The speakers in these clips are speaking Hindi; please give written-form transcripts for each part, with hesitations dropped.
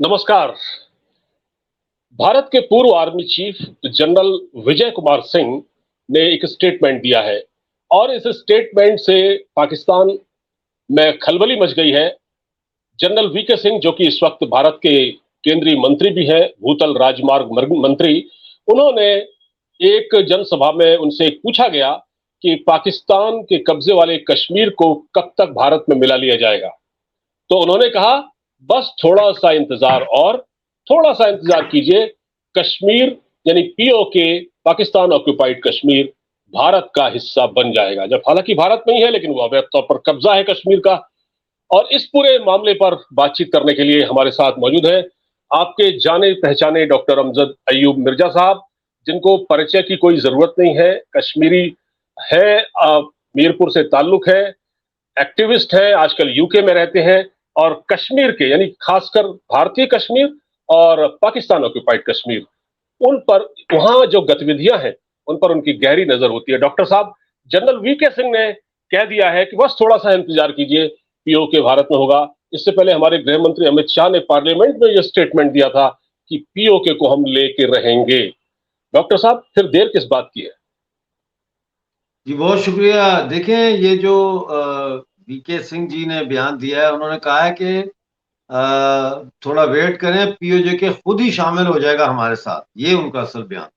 नमस्कार। भारत के पूर्व army chief general Vijay Kumar Singh ने एक स्टेटमेंट दिया है और इस स्टेटमेंट से पाकिस्तान में खलबली मच गई है। जनरल वीके सिंह, जो कि इस वक्त भारत के केंद्रीय मंत्री भी हैं, भूतल राजमार्ग मंत्री, उन्होंने एक जनसभा में उनसे पूछा गया कि पाकिस्तान के कब्जे वाले कश्मीर को कब तक भारत में मिला लिया जाएगा। तो उन्होंने कहा, बस थोड़ा सा इंतजार कीजिए। कश्मीर यानी पीओके, पाकिस्तान ऑक्युपाइड कश्मीर, भारत का हिस्सा बन जाएगा। जब हालांकि भारत में ही है, लेकिन वो अवैध तौर पर कब्जा है कश्मीर का। और इस पूरे मामले पर बातचीत करने के लिए हमारे साथ मौजूद है आपके जाने पहचाने डॉक्टर अमजद अयूब मिर्जा साहब, जिनको परिचय की कोई जरूरत नहीं है। कश्मीरी है, मीरपुर से ताल्लुक है, एक्टिविस्ट हैं, आजकल यूके में रहते हैं और कश्मीर के यानी खासकर भारतीय कश्मीर और पाकिस्तान ऑक्युपाइड कश्मीर, उन पर वहां जो गतिविधियां हैं उन पर उनकी गहरी नजर होती है। डॉक्टर साहब, जनरल वीके सिंह ने कह दिया है कि बस थोड़ा सा इंतजार कीजिए, पीओके भारत में होगा। इससे पहले हमारे गृह मंत्री अमित शाह ने पार्लियामेंट में यह स्टेटमेंट दिया था कि पीओके को हम लेके रहेंगे। डॉक्टर साहब, फिर देर किस बात की है? जी बहुत शुक्रिया। देखें, ये जो वीके सिंह जी ने बयान दिया है, उन्होंने कहा है कि थोड़ा वेट करें, पीओजे के खुद ही शामिल हो जाएगा हमारे साथ। ये उनका असल बयान।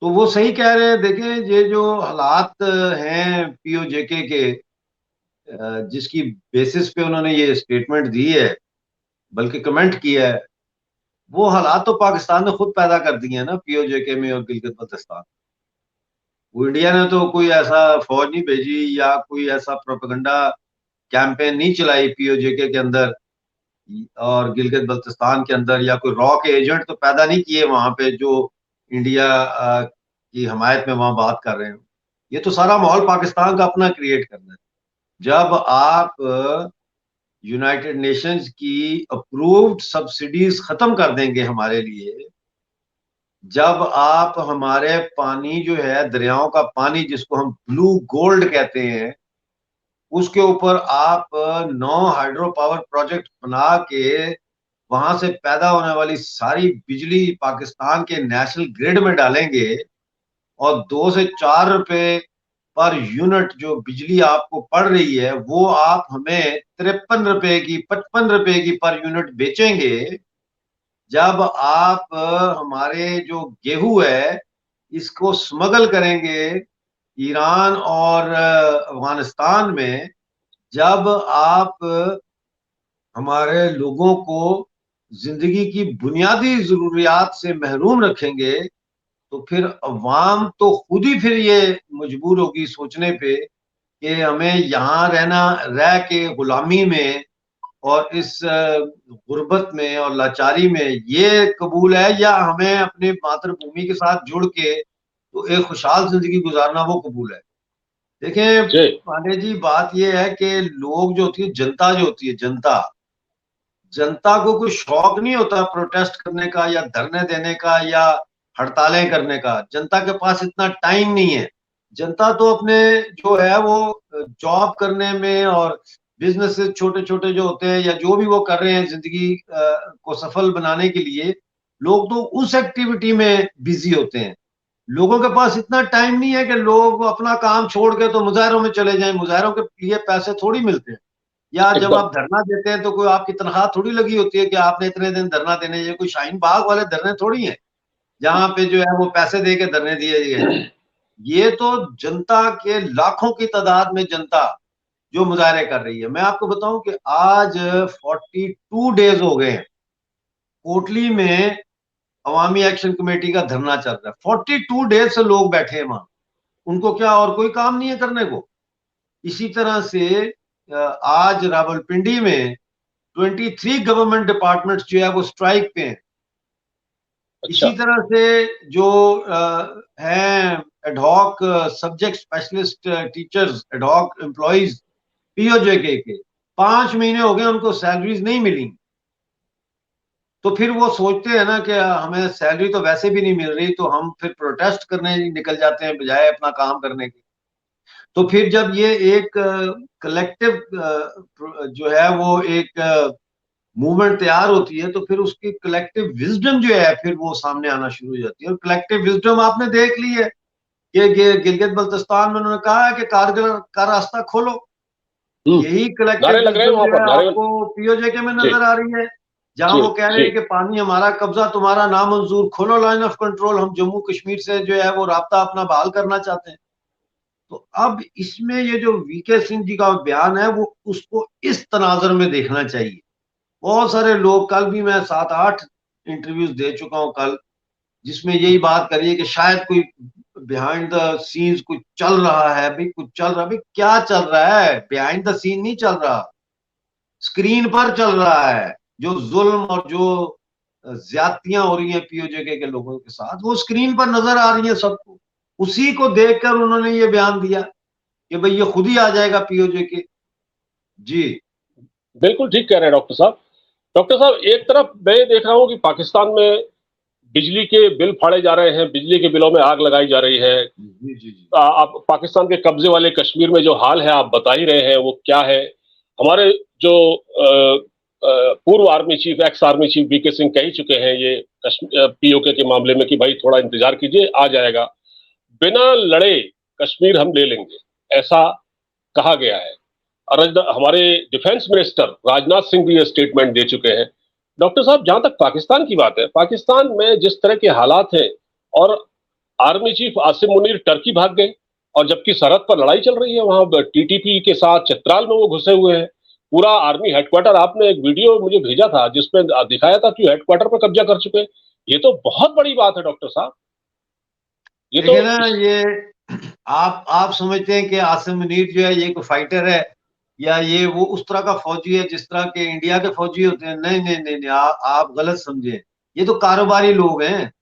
तो वो सही कह रहे हैं। देखें, ये जो हालात हैं पीओजेके के, जिसकी बेसिस पे उन्होंने ये स्टेटमेंट दी है, बल्कि कमेंट किया है, वो हालात तो पाकिस्तान ने खुद पैदा कर दिए हैं ना, पीओजेके में और गिलगित बल्तिस्तान। वो इंडिया ने तो कोई ऐसा फौज नहीं भेजी या कोई ऐसा प्रोपेगेंडा कैंपेन नहीं चलाई पीओजेके के अंदर और गिलगित बल्तिस्तान के अंदर, या कोई रॉ के एजेंट तो पैदा नहीं किए वहां पे जो इंडिया की हमायत में वहां बात कर रहे हैं। ये तो सारा माहौल पाकिस्तान का अपना क्रिएट करना है। जब आप यूनाइटेड नेशंस की अप्रूव्ड सब्सिडीज खत्म कर देंगे हमारे लिए, जब आप हमारे पानी जो है, दरियाओं का पानी जिसको हम ब्लू गोल्ड कहते हैं, उसके ऊपर आप 9 हाइड्रो पावर प्रोजेक्ट बना के वहां से पैदा होने वाली सारी बिजली पाकिस्तान के नेशनल ग्रिड में डालेंगे, और 2 से 4 रुपए पर यूनिट जो बिजली आपको पड़ रही है, वो आप हमें 53 रुपए की, 55 रुपए की पर यूनिट बेचेंगे। जब आप हमारे जो गेहूं है, इसको स्मगल करेंगे ईरान और अफगानिस्तान में, जब आप हमारे लोगों को जिंदगी की बुनियादी जरूरियात से महरूम रखेंगे, तो फिर अवाम तो खुद ही फिर ये मजबूर होगी सोचने पे कि हमें यहाँ रह के गुलामी में और इस गुर्बत में और लाचारी में ये कबूल है, या हमें अपनी मातृभूमि के साथ जुड़ के तो एक खुशहाल जिंदगी गुजारना वो कबूल है। देखें जी। पांडे जी, बात ये है कि लोग जो होती है, जनता जो होती है, जनता जनता को कोई शौक नहीं होता प्रोटेस्ट करने का या धरने देने का या हड़तालें करने का। जनता के पास इतना टाइम नहीं है। जनता तो अपने जो है वो जॉब करने में और बिजनेस छोटे छोटे जो होते हैं या जो भी वो कर रहे हैं जिंदगी को सफल बनाने के लिए, लोग तो उस एक्टिविटी में बिजी होते हैं। लोगों के पास इतना टाइम नहीं है कि लोग अपना काम छोड़ के तो मुजाहरों में चले जाएं। मुजाहरों के लिए पैसे थोड़ी मिलते हैं। या जब एकदम। आप धरना देते हैं तो कोई आपकी तनख्वाह थोड़ी लगी होती है कि आपने इतने दिन धरना देने। ये कोई शाहीन बाग वाले धरने थोड़ी हैं जहां पे जो है वो पैसे दे के धरने दिए गए हैं। ये तो जनता के लाखों की तादाद में जनता जो मुजाहरे कर रही है। मैं आपको बताऊं कि आज 42 डेज हो गए हैं कोटली में अवामी एक्शन कमेटी का धरना चल रहा है। 42 डेज से लोग बैठे हैं वहां। उनको क्या और कोई काम नहीं है करने को? इसी तरह से आज रावलपिंडी में 23 गवर्नमेंट डिपार्टमेंट्स जो है वो स्ट्राइक पे हैं। अच्छा। इसी तरह से जो हैं ad hoc subject specialist teachers, ad hoc employees PoJ के 5 महीने हो गए, उनको सैलरीज नहीं मिली। तो फिर वो सोचते हैं ना कि हमें सैलरी तो वैसे भी नहीं मिल रही, तो हम फिर प्रोटेस्ट करने निकल जाते हैं बजाय अपना काम करने के। तो फिर जब ये एक कलेक्टिव जो है वो एक मूवमेंट तैयार होती है तो फिर उसकी कलेक्टिव विजडम जो है फिर वो सामने आना शुरू हो जाती है। और कलेक्टिव विजडम आपने देख ली है कि गिलगित बल्तिस्तान में उन्होंने कहा है कि कारगिल का रास्ता खोलो। हम्म। यही कलेक्टिव नारे लग रहे हैं विजडम वहां जो पर, है नारे। आपको पीओजे में जी नजर आ रही है, जहां जी वो कह रहे जी। हैं कि पानी हमारा कब्जा तुम्हारा नामंजूर, खोलो लाइन ऑफ कंट्रोल, हम जम्मू कश्मीर से जो है वो राब्ता अपना बहाल करना चाहते हैं। तो अब इसमें ये जो वीके सिंह जी का बयान है वो उसको इस तनाजर में देखना चाहिए। बहुत सारे लोग, कल भी मैं 7-8 इंटरव्यूज दे चुका हूं कल, जिसमें यही बात करिए कि शायद कोई बिहाइंड द सीन्स कुछ चल रहा है। भाई कुछ चल रहा है, भाई क्या चल रहा है? बिहाइंड द सीन नहीं चल रहा, स्क्रीन पर चल रहा है। जो जुल्म और जो ज्यादतियां हो रही हैं पीओजे के लोगों के साथ, वो स्क्रीन पर नजर आ रही है सबको। उसी को देखकर उन्होंने ये बयान दिया कि भाई ये खुद ही आ जाएगा पीओजे के। जी बिल्कुल ठीक कह रहे हैं डॉक्टर साहब। डॉक्टर साहब, एक तरफ मैं ये देख रहा हूँ कि पाकिस्तान में बिजली के बिल फाड़े जा रहे हैं, बिजली के बिलों में आग लगाई जा रही है। जी जी जी। आप पाकिस्तान के कब्जे वाले कश्मीर में जो हाल है आप बता ही रहे हैं, वो क्या है। हमारे जो पूर्व army chief, ex army chief V K Singh कह ही चुके हैं ये पीओके के मामले में कि भाई थोड़ा इंतजार कीजिए, आ जाएगा, बिना लड़े कश्मीर हम ले लेंगे, ऐसा कहा गया है। और हमारे डिफेंस मिनिस्टर राजनाथ सिंह भी ये स्टेटमेंट दे चुके हैं। डॉक्टर साहब, जहां तक पाकिस्तान की बात है, पाकिस्तान में जिस तरह के हालात हैं, और army chief Asim Munir Turkey भाग गए, और जबकि सरहद पर लड़ाई चल रही है, वहां टीटीपी के साथ चित्राल में वो घुसे हुए हैं। पूरा आर्मी हेडक्वार्टर, आपने एक वीडियो मुझे भेजा था जिसमें दिखाया था कि हेडक्वार्टर पर कब्जा कर चुके हैं। ये तो बहुत बड़ी बात है डॉक्टर साहब। ये तो देखिए ना, ये आप समझते हैं कि आसिम मुनीर जो है ये कोई फाइटर है, या ये वो उस तरह का फौजी है जिस तरह के इंडिया के फौजी होते हैं? नहीं नहीं नहीं, नहीं, आप गलत समझे। ये तो कारोबारी लोग हैं।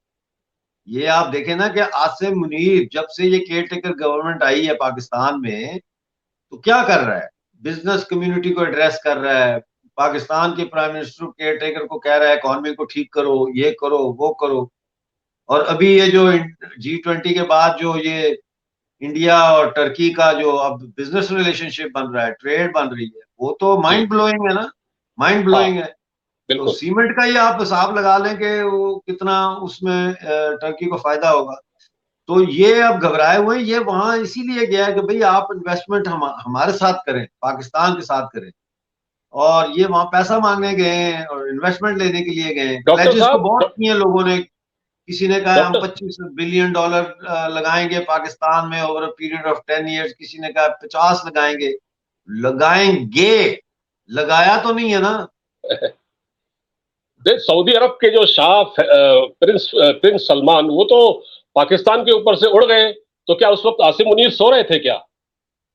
ये आप देखें ना कि आसिम मुनीर जब से ये केयर टेकर गवर्नमेंट आई है पाकिस्तान में, तो क्या कर रहा है? बिजनेस कम्युनिटी को एड्रेस कर रहा है, पाकिस्तान के प्राइम मिनिस्टर केयर टेकर को कह रहा है इकॉनमी को ठीक करो, ये करो वो करो। और अभी ये जो G20 के बाद जो ये इंडिया और टर्की का जो अब बिजनेस रिलेशनशिप बन रहा है, ट्रेड बन रही है, वो तो जी। माइंड ब्लोइंग है ना, माइंड हाँ, ब्लोइंग है। तो बिल्कुल। सीमेंट का ही आप हिसाब लगा लें कि वो कितना उसमें टर्की को फायदा होगा। तो ये अब घबराए हुए हैं, ये वहां इसीलिए गया है कि भाई आप इन्वेस्टमेंट हमारे साथ करें, पाकिस्तान के साथ करें। और ये वहां पैसा मांगने गए हैं और इन्वेस्टमेंट लेने के लिए गए हैं। डॉक्टर प्लेजेस तो साहब, बहुत किए हैं लोगों ने। किसी ने कहा हम डॉक्टर 25 बिलियन डॉलर लगाएंगे पाकिस्तान में over a period of 10 years, किसी ने कहा 50 लगाएंगे। लगाएंगे, लगाया तो नहीं है ना। सऊदी अरब के जो शाह प्रिंस सलमान, वो तो पाकिस्तान के ऊपर से उड़ गए। तो क्या उस वक्त आसिम मुनीर सो रहे थे क्या?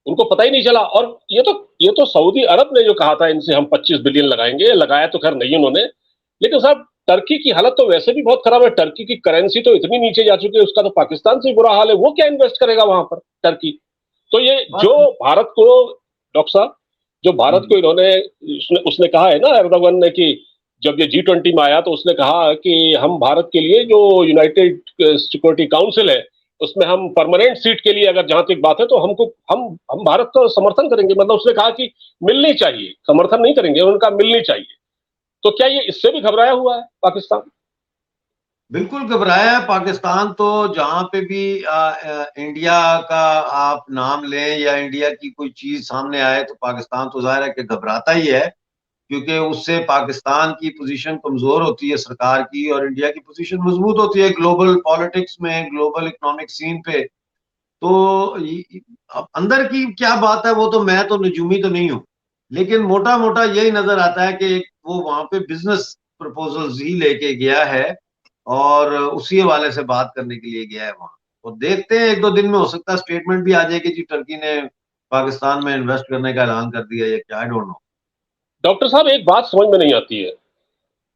उनको पता ही नहीं चला। और ये तो सऊदी अरब ने जो कहा था इनसे हम 25 बिलियन लगाएंगे, लगाया तो खैर नहीं उन्होंने। लेकिन साहब, टर्की की हालत तो वैसे भी बहुत खराब है। टर्की की करेंसी तो इतनी नीचे जा चुकी है, उसका तो पाकिस्तान से ही बुरा हाल है। वो क्या इन्वेस्ट करेगा वहां पर, टर्की? तो ये बस। जो भारत को, डॉक्टर साहब, जो भारत को इन्होंने, उसने कहा है ना एर्दोगन ने कि जब ये G20 में आया तो उसने कहा कि हम भारत के लिए जो यूनाइटेड सिक्योरिटी काउंसिल है उसमें हम परमानेंट सीट के लिए, अगर जहां तक बात है तो हम भारत का समर्थन करेंगे। मतलब उसने कहा कि मिलनी चाहिए, समर्थन नहीं करेंगे, उनका मिलनी चाहिए। तो क्या ये इससे भी घबराया हुआ है पाकिस्तान? बिल्कुल घबराया है पाकिस्तान तो। जहां पे भी इंडिया का आप नाम लें या इंडिया की कोई चीज सामने आए तो पाकिस्तान तो जाहिर है कि घबराता ही है, क्योंकि उससे पाकिस्तान की पोजीशन कमजोर होती है सरकार की, और इंडिया की पोजीशन मजबूत होती है ग्लोबल पॉलिटिक्स में, ग्लोबल इकोनॉमिक सीन पे। तो अब अंदर की क्या बात है वो तो मैं तो नजूमी तो नहीं हूँ, लेकिन मोटा मोटा यही नजर आता है कि वो वहां पे बिजनेस प्रपोजल्स ही लेके गया है, और उसी हवाले से बात करने के लिए गया है वहां। और देखते हैं 1-2 दिन में हो सकता है स्टेटमेंट भी आ जाए कि जी टर्की ने पाकिस्तान में इन्वेस्ट करने का ऐलान कर दिया या क्या, आई डोंट नो। डॉक्टर साहब, एक बात समझ में नहीं आती है।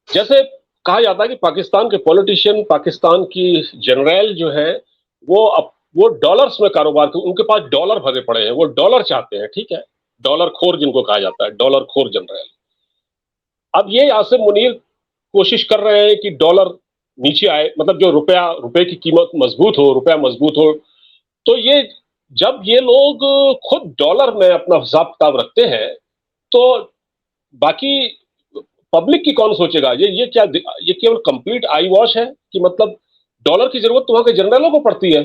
जैसे कहा जाता है कि पाकिस्तान के पॉलिटिशियन, पाकिस्तान की जनरल जो है, वो डॉलर्स में कारोबार, उनके पास डॉलर भरे पड़े हैं, वो डॉलर चाहते हैं, ठीक है। डॉलर खोर जिनको कहा जाता है, डॉलर खोर जनरल। अब ये आसिम मुनीर कोशिश कर रहे हैं कि डॉलर नीचे आए, मतलब जो रुपए की कीमत मजबूत हो, रुपया मजबूत हो। तो ये, जब ये लोग खुद डॉलर में अपना हिसाब किताब रखते हैं, तो बाकी पब्लिक की कौन सोचेगा? ये क्या, ये केवल कंप्लीट आई वॉश है कि मतलब डॉलर की जरूरत तो वहां के जनरलों को पड़ती है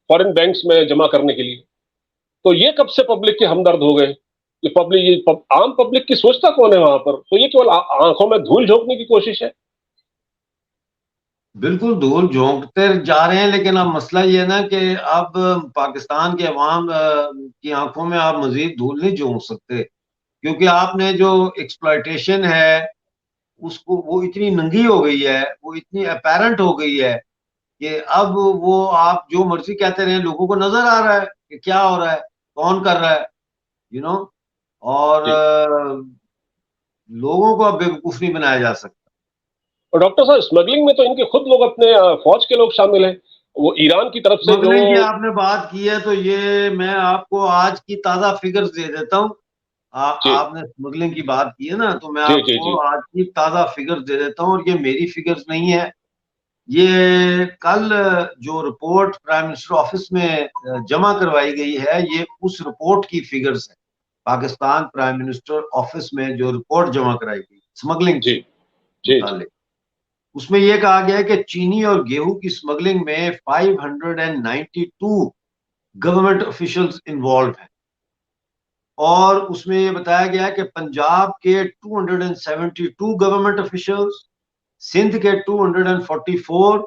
फॉरेन बैंक्स में जमा करने के लिए। तो ये कब से पब्लिक के हमदर्द हो गए? ये पब्लिक, आम पब्लिक की सोचता कौन है वहां पर? तो ये केवल आंखों में धूल झोंकने की कोशिश है। बिल्कुल धूल झोंकते जा रहे हैं, लेकिन अब मसला ये है ना कि अब पाकिस्तान के अवाम की आंखों में आप मजीद धूल नहीं झोंक सकते, क्योंकि आपने जो एक्सप्लॉयटेशन है उसको, वो इतनी नंगी हो गई है, वो इतनी अपेरेंट हो गई है कि अब वो आप जो मर्जी कहते रहे, लोगों को नजर आ रहा है कि क्या हो रहा है, कौन कर रहा है, यू नो। और जी। लोगों को अब बेवकूफ नहीं बनाया जा सकता। और डॉक्टर साहब, स्मगलिंग में तो इनके खुद लोग, अपने फौज के लोग शामिल हैं। वो ईरान की तरफ से जो, स्मगलिंग की आपने बात की है तो ये मैं आपको आज की ताजा फिगर्स दे देता हूँ। जी आपने स्मगलिंग की बात की है ना, तो मैं जी जी आपको जी आज की ताजा फिगर्स दे देता हूँ, और ये मेरी फिगर्स नहीं है। ये कल जो रिपोर्ट प्राइम मिनिस्टर ऑफिस में जमा करवाई गई है, ये उस रिपोर्ट की फिगर्स है। पाकिस्तान प्राइम मिनिस्टर ऑफिस में जो रिपोर्ट जमा कराई गई स्मगलिंग जी से जी जी। मुतालिक, उसमें यह कहा गया है कि चीनी और गेहूं की स्मगलिंग में 592 गवर्नमेंट ऑफिशियल्स इन्वॉल्व हैं। और उसमें यह बताया गया है कि पंजाब के 272 गवर्नमेंट ऑफिशियल्स, सिंध के 244,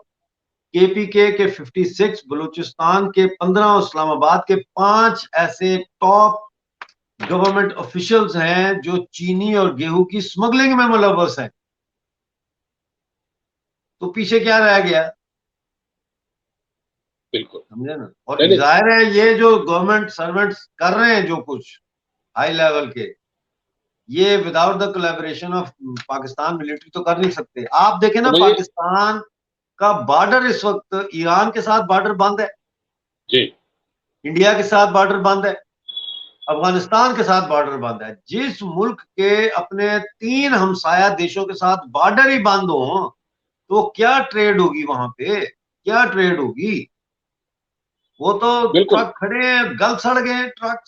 केपीके के 56, बलूचिस्तान के 15 और इस्लामाबाद के 5 ऐसे टॉप गवर्नमेंट ऑफिशियल्स हैं जो चीनी और गेहूं की स्मगलिंग में मुलव्वस हैं। तो पीछे क्या रह गया? बिल्कुल। समझे ना। और नहीं नहीं। जाहिर है ये जो गवर्नमेंट सर्वेंट्स कर रहे हैं जो कुछ हाई लेवल के, ये without the collaboration of Pakistan military तो कर नहीं सकते। आप देखें तो ना, भैया। पाकिस्तान का बॉर्डर इस वक्त ईरान के साथ बॉर्डर बंद है, जी। इंडिया के साथ बॉर्डर बंद है, अफगानिस्तान के साथ बॉर्डर बंद है। जिस मुल्क के अपने 3 हमसाया देशों के साथ बॉर्डर ही बंद हो, तो क्या ट्रेड होगी वहां पे? क्या ट्रेड होगी? वो तो बिल्कुल ट्रक खड़े हैं, गल सड़ गए ट्रक,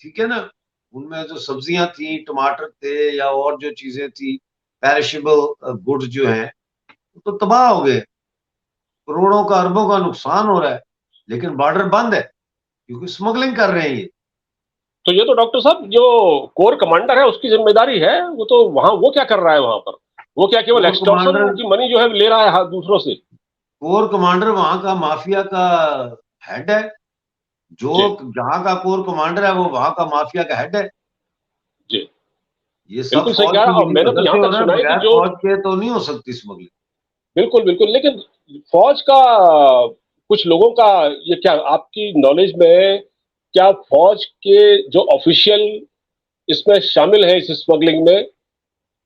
ठीक है ना। उनमें जो सब्जियां थी, टमाटर थे या और जो चीजें थी, पेरिशेबल गुड्स जो हैं, वो तो तबाह हो गए। करोड़ों का, अरबों का नुकसान हो रहा है, लेकिन बॉर्डर बंद है क्योंकि स्मगलिंग कर रहे हैं ये। तो ये तो डॉक्टर साहब, जो कोर कमांडर है उसकी जिम्मेदारी है। वो तो वहां वो क्या कर रहा है वहां पर? वो क्या केवल कोर एक्सटॉर्शन कमांडर की मनी जो है ले रहा है हाथ दूसरों से? कोर कमांडर वहां का माफिया का हेड है। जो जी जहां का कोर कमांडर है वो वहां का माफिया का हेड है। जी। ये सब बिल्कुल सही फौज कह की रहा। और मिली मैंने तो भगत यहां से हो तक रहा है, सुना है कि बगैर जो, फौज के तो नहीं हो सकती स्मगलिंग। बिल्कुल बिल्कुल, लेकिन फौज का कुछ लोगों का, ये क्या आपकी नॉलेज में है, क्या फौज के जो ऑफिशियल इसमें शामिल है इस स्मगलिंग में,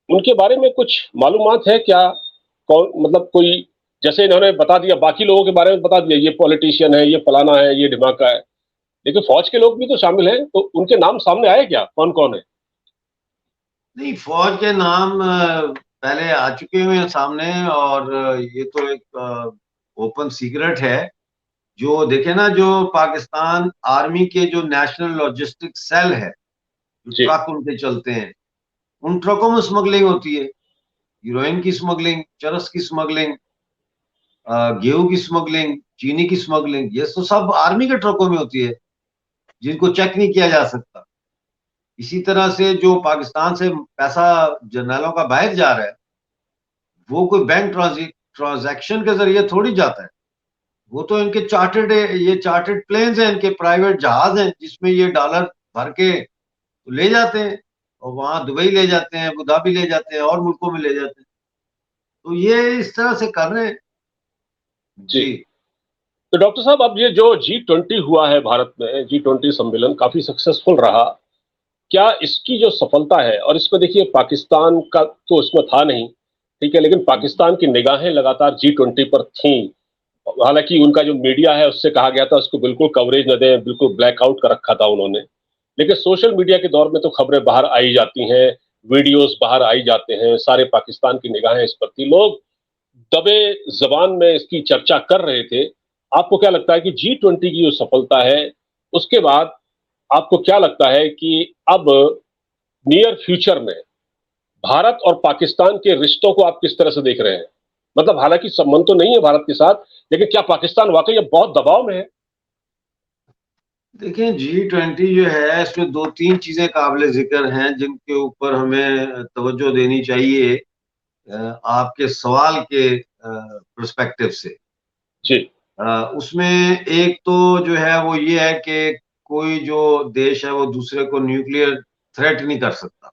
उनके बारे में कुछ मालूमात है क्या? कौन, मतलब कोई, जैसे इन्होंने बता दिया, बाकी लोगों के बारे में बता दिया, ये पॉलिटिशियन है, ये फलाना है, ये ढिमाका है, लेकिन फौज के लोग भी तो शामिल हैं, तो उनके नाम सामने आए क्या, कौन कौन है? नहीं, फौज के नाम पहले आ चुके हुए हैं सामने, और ये तो एक ओपन सीक्रेट है। जो देखे ना, जो पाकिस्तान आर्मी के जो नेशनल लॉजिस्टिक सेल है, जो जी ट्रक उनके चलते हैं, उन ट्रकों में स्मगलिंग होती है। हीरोइन की स्मगलिंग, चरस की स्मगलिंग, गेहूं की स्मगलिंग, चीनी की स्मगलिंग, ये तो सब आर्मी के ट्रकों में होती है, जिनको चेक नहीं किया जा सकता। इसी तरह से जो पाकिस्तान से पैसा जर्नैलों का बाहर जा रहा है, वो कोई बैंक ट्रांजैक्शन के जरिए थोड़ी जाता है। वो तो इनके चार्टेड, ये चार्टेड प्लेन्स हैं, इनके प्राइवेट जहाज हैं, जिसमें ये डॉलर भर के तो ले जाते हैं, और वहां दुबई ले जाते हैं, अबू धाबी ले जाते हैं, और मुल्कों में ले जाते हैं। तो ये इस तरह से कर रहे हैं। जी। जी। तो डॉक्टर साहब, अब ये जो G20 हुआ है भारत में, G20 सम्मेलन काफी सक्सेसफुल रहा। क्या इसकी जो सफलता है, और इसमें देखिए पाकिस्तान का तो इसमें था नहीं, ठीक है, लेकिन पाकिस्तान की निगाहें लगातार G20 पर थीं। हालांकि उनका जो मीडिया है उससे कहा गया था उसको बिल्कुल कवरेज न दें, बिल्कुल ब्लैकआउट कर रखा था उन्होंने। लेकिन सोशल मीडिया के दौर में तो खबरें बाहर आई जाती हैं, वीडियोस बाहर आई जाते हैं, सारे पाकिस्तान की निगाहें इस पर थी, लोग दबे जबान में इसकी चर्चा कर रहे थे। आपको क्या लगता है कि G20 की जो सफलता है, उसके बाद आपको क्या लगता है कि अब नियर फ्यूचर में भारत और पाकिस्तान के रिश्तों को आप किस तरह से देख रहे हैं? मतलब हालांकि संबंध तो नहीं है भारत के साथ, लेकिन क्या पाकिस्तान वाकई अब बहुत दबाव में है? देखिए G20 जो है इसमें 2-3 चीजें काबिले जिक्र हैं जिनके ऊपर हमें तवज्जो देनी चाहिए आपके सवाल के पर्सपेक्टिव से। जी। उसमें एक तो जो है वो ये है कि कोई जो देश है वो दूसरे को न्यूक्लियर थ्रेट नहीं कर सकता,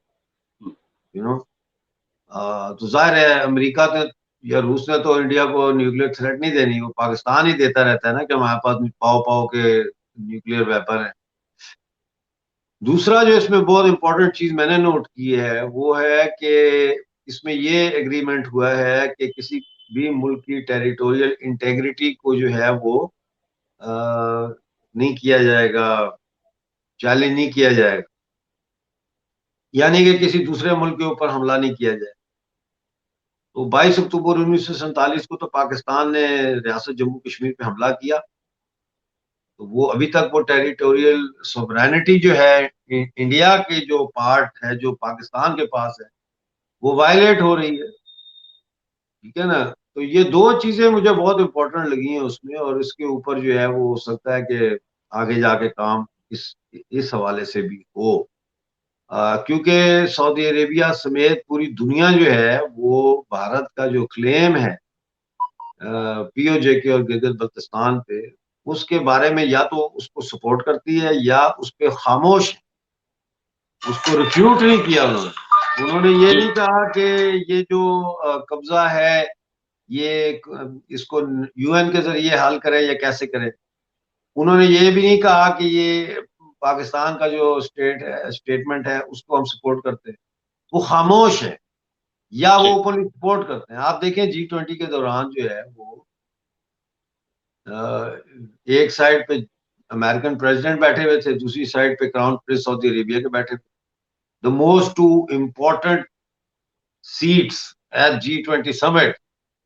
यू नो। तो जाहिर है अमेरिका ने या रूस ने तो इंडिया को न्यूक्लियर थ्रेट नहीं देनी, वो पाकिस्तान ही देता रहता है ना कि हमारे पास पाव पाव के न्यूक्लियर वेपन है। दूसरा जो इसमें बहुत इंपॉर्टेंट चीज मैंने नोट की है वो है कि इसमें ये एग्रीमेंट हुआ है कि किसी भी मुल्क की टेरिटोरियल इंटेग्रिटी को जो है वो नहीं किया जाएगा, चैलेंज नहीं किया जाएगा, यानी कि किसी दूसरे मुल्क के ऊपर हमला नहीं किया जाए। तो 22 अक्टूबर 1947 को तो पाकिस्तान ने रियासत जम्मू कश्मीर पे हमला किया, तो वो अभी तक वो टेरिटोरियल सोवरेनिटी जो है इंडिया के जो पार्ट है जो पाकिस्तान के पास है वो वायलेट हो रही है, ठीक है ना। तो ये दो चीजें मुझे बहुत इंपॉर्टेंट लगी हैं उसमें, और इसके ऊपर जो है वो हो सकता है कि आगे जाके काम इस हवाले से भी हो, क्योंकि सऊदी अरेबिया समेत पूरी दुनिया जो है वो भारत का जो क्लेम है पीओजे के और गिलगित बल्तिस्तान पे, उसके बारे में या तो उसको सपोर्ट करती है या उस पर खामोश है, उसको रिफ्यूट नहीं किया उन्होंने ये जी। नहीं कहा कि ये जो कब्जा है ये इसको यूएन के जरिए हल करे या कैसे करे। उन्होंने ये भी नहीं कहा कि ये पाकिस्तान का जो स्टेटमेंट है उसको हम सपोर्ट करते हैं, वो खामोश है या वो जी। ओपनली सपोर्ट करते हैं। आप देखें G20 के दौरान जो है वो एक साइड पे अमेरिकन प्रेसिडेंट बैठे हुए थे, दूसरी साइड पे क्राउन प्रिंस सऊदी अरेबिया के बैठे थे। The most two important seats at G20 summit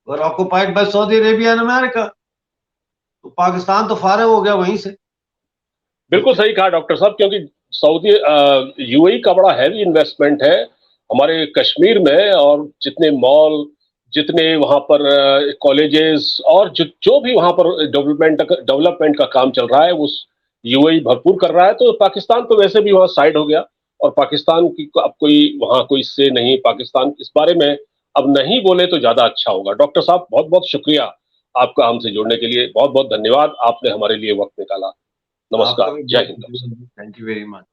were occupied by Saudi Arabia and America. तो पाकिस्तान तो फारिग हो गया वहीं से। बिल्कुल सही कहा डॉक्टर साहब, क्योंकि सऊदी यूएई का बड़ा हैवी इन्वेस्टमेंट है हमारे कश्मीर में, और जितने मॉल, जितने वहां पर कॉलेजेस और जो भी वहां पर डेवलपमेंट का काम चल रहा है वो यूएई भरपूर कर रहा है। तो पाकिस्तान तो वैसे भी वहां साइड हो गया, और पाकिस्तान की अब कोई वहां कोई से नहीं, पाकिस्तान इस बारे में अब नहीं बोले तो ज्यादा अच्छा होगा। डॉक्टर साहब बहुत बहुत शुक्रिया आपका हमसे जुड़ने के लिए, बहुत बहुत धन्यवाद, आपने हमारे लिए वक्त निकाला। आपका नमस्कार, भी जय बहुत Hind. Thank you very much.